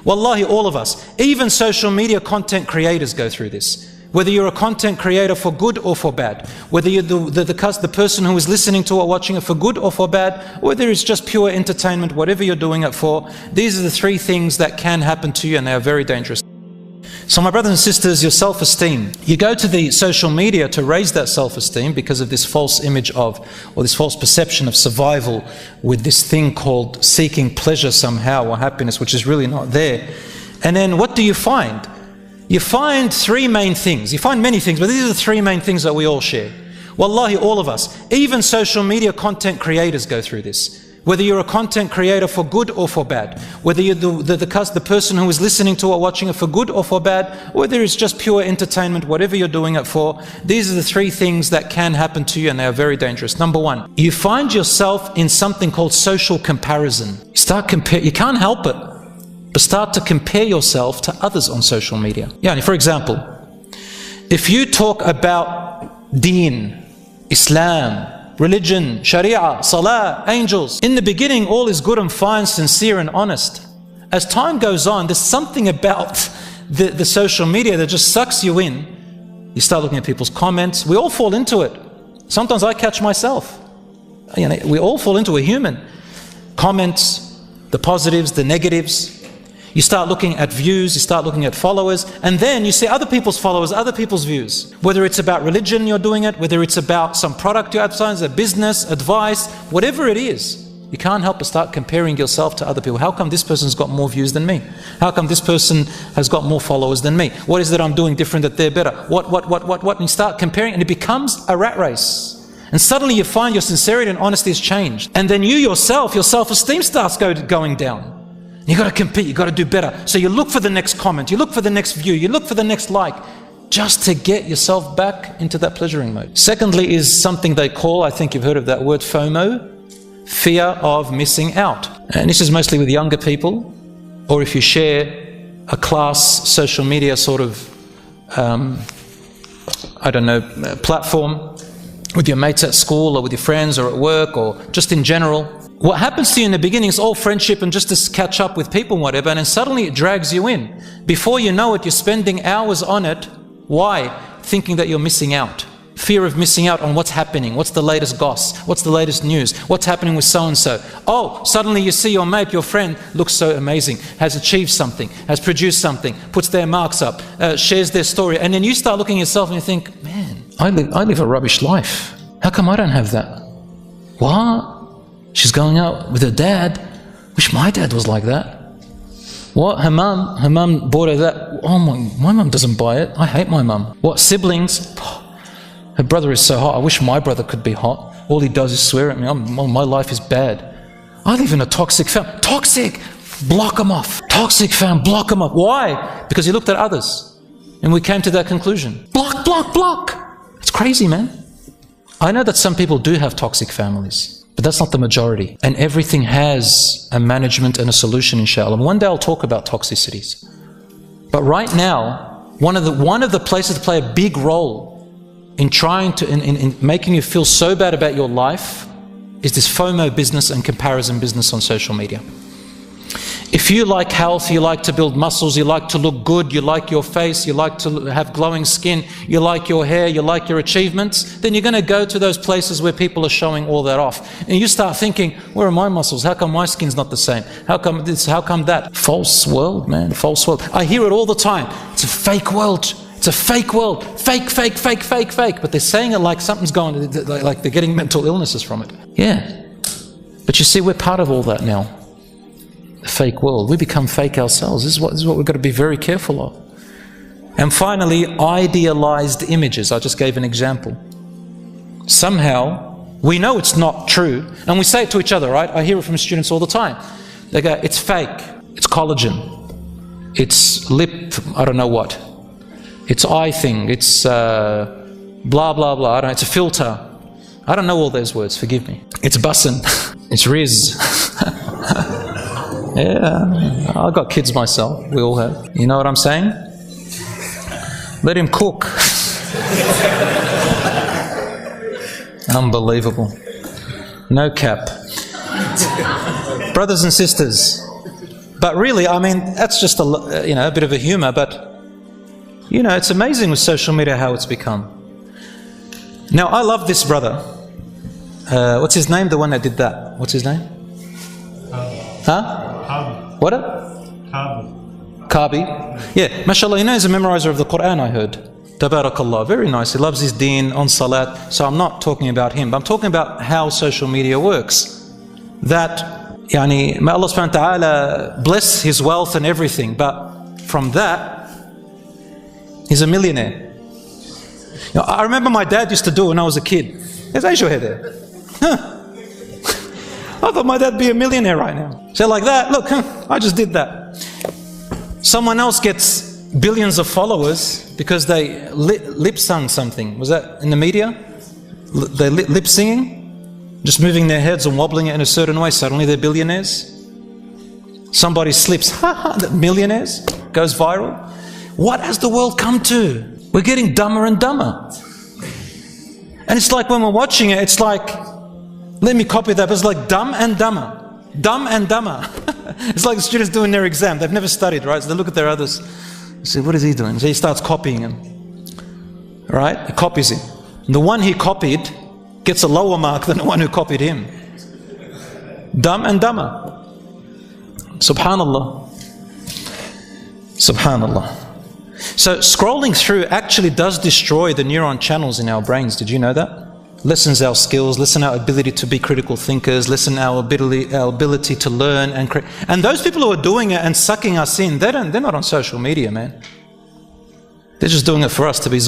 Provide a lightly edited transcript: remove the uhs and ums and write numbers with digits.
Wallahi, all of us, even social media content creators go through this. Whether you're a content creator for good or for bad, whether you're the person who is listening to or watching it for good or for bad, whether it's just pure entertainment, whatever you're doing it for, these are the three things that can happen to you, and they are very dangerous. So my brothers and sisters, your self-esteem. You go to the social media to raise that self-esteem because of this false image of, or this false perception of survival with this thing called seeking pleasure somehow or happiness, which is really not there. And then what do you find? You find three main things. You find many things, but these are the three main things that we all share. Wallahi, all of us, even social media content creators go through this. Whether you're a content creator for good or for bad, whether you're the person who is listening to or watching it for good or for bad, whether it's just pure entertainment, whatever you're doing it for, these are the three things that can happen to you, and they are very dangerous. Number one, you find yourself in something called social comparison. You can't help it, but start to compare yourself to others on social media. Yeah, for example, if you talk about deen, Islam, religion, sharia, salah, angels, in the beginning all is good and fine, sincere and honest. As time goes on, there's something about the social media that just sucks you in. You start looking at people's comments. We all fall into it. Sometimes I catch myself. We all fall into it, human. Comments, the positives, the negatives. You start looking at views, you start looking at followers, and then you see other people's followers, other people's views. Whether it's about religion you're doing it, whether it's about some product you're advertising, a business, advice, whatever it is, you can't help but start comparing yourself to other people. How come this person's got more views than me? How come this person has got more followers than me? What is it I'm doing different that they're better? What? And you start comparing, and it becomes a rat race. And suddenly you find your sincerity and honesty has changed. And then you yourself, your self-esteem starts going down. You got to compete, you got to do better. So you look for the next comment, you look for the next view, you look for the next like, just to get yourself back into that pleasuring mode. Secondly is something they call, I think you've heard of that word, FOMO, fear of missing out. And this is mostly with younger people, or if you share a class, social media sort of, platform with your mates at school or with your friends or at work or just in general. What happens to you in the beginning is all friendship and just to catch up with people and whatever, and then suddenly it drags you in. Before you know it, you're spending hours on it. Why? Thinking that you're missing out. Fear of missing out on what's happening, what's the latest goss, what's the latest news, what's happening with so-and-so. Oh, suddenly you see your mate, your friend, looks so amazing, has achieved something, has produced something, puts their marks up, shares their story, and then you start looking at yourself and you think, man, I live a rubbish life. How come I don't have that? What? She's going out with her dad. Wish my dad was like that. What? Her mum bought her that. Oh, my mum doesn't buy it. I hate my mum. What? Siblings? Her brother is so hot. I wish my brother could be hot. All he does is swear at me. My life is bad. I live in a toxic family. Toxic! Block them off. Toxic family, block them off. Why? Because he looked at others. And we came to that conclusion. Block, block, block! It's crazy, man. I know that some people do have toxic families, but that's not the majority. And everything has a management and a solution, inshallah. And one day I'll talk about toxicities. But right now, one of the places to play a big role in trying to, in making you feel so bad about your life is this FOMO business and comparison business on social media. If you like health, you like to build muscles, you like to look good, you like your face, you like to have glowing skin, you like your hair, you like your achievements, then you're going to go to those places where people are showing all that off. And you start thinking, where are my muscles? How come my skin's not the same? How come this? How come that? False world, man, false world. I hear it all the time. It's a fake world. It's a fake world. Fake, fake, fake, fake, fake. But they're saying it like something's going, like they're getting mental illnesses from it. Yeah. But you see, we're part of all that now. The fake world. We become fake ourselves. This is what we've got to be very careful of. And finally, idealized images. I just gave an example. Somehow, we know it's not true, and we say it to each other, right? I hear it from students all the time. They go, it's fake. It's collagen. It's lip, I don't know what. It's eye thing. It's blah, blah, blah. I don't know. It's a filter. I don't know all those words, forgive me. It's bussin'. It's riz. Yeah, I've got kids myself. We all have. You know what I'm saying? Let him cook. Unbelievable. No cap. Brothers and sisters, But really, I mean, that's just a bit of a humor, but it's amazing with social media how it's become. Now, I love this brother. What's his name? The one that did that. What's his name? Huh? What? Kabi. Yeah, mashallah, he knows a memorizer of the Quran, I heard. Tabarakallah, very nice. He loves his deen on salat. So I'm not talking about him, but I'm talking about how social media works. That, may Allah subhanahu wa ta'ala bless his wealth and everything, but from that, he's a millionaire. I remember my dad used to do it when I was a kid. There's Aisha here there. I thought my dad would be a millionaire right now. So like that, look, I just did that. Someone else gets billions of followers because they lip sung something. Was that in the media? They lip singing, just moving their heads and wobbling it in a certain way. Suddenly they're billionaires. Somebody slips, millionaires, goes viral. What has the world come to? We're getting dumber and dumber. And it's like when we're watching it, it's like, let me copy that, but it's like dumb and dumber. Dumb and dumber. It's like the students doing their exam. They've never studied, right? So they look at their others. They say, what is he doing? So he starts copying him. Right? He copies him. And the one he copied gets a lower mark than the one who copied him. Dumb and dumber. Subhanallah. Subhanallah. So scrolling through actually does destroy the neuron channels in our brains. Did you know that? Lessens our skills, lessen our ability to be critical thinkers, lessen our ability to learn and create. And those people who are doing it and sucking us in, they're not on social media, man. They're just doing it for us to be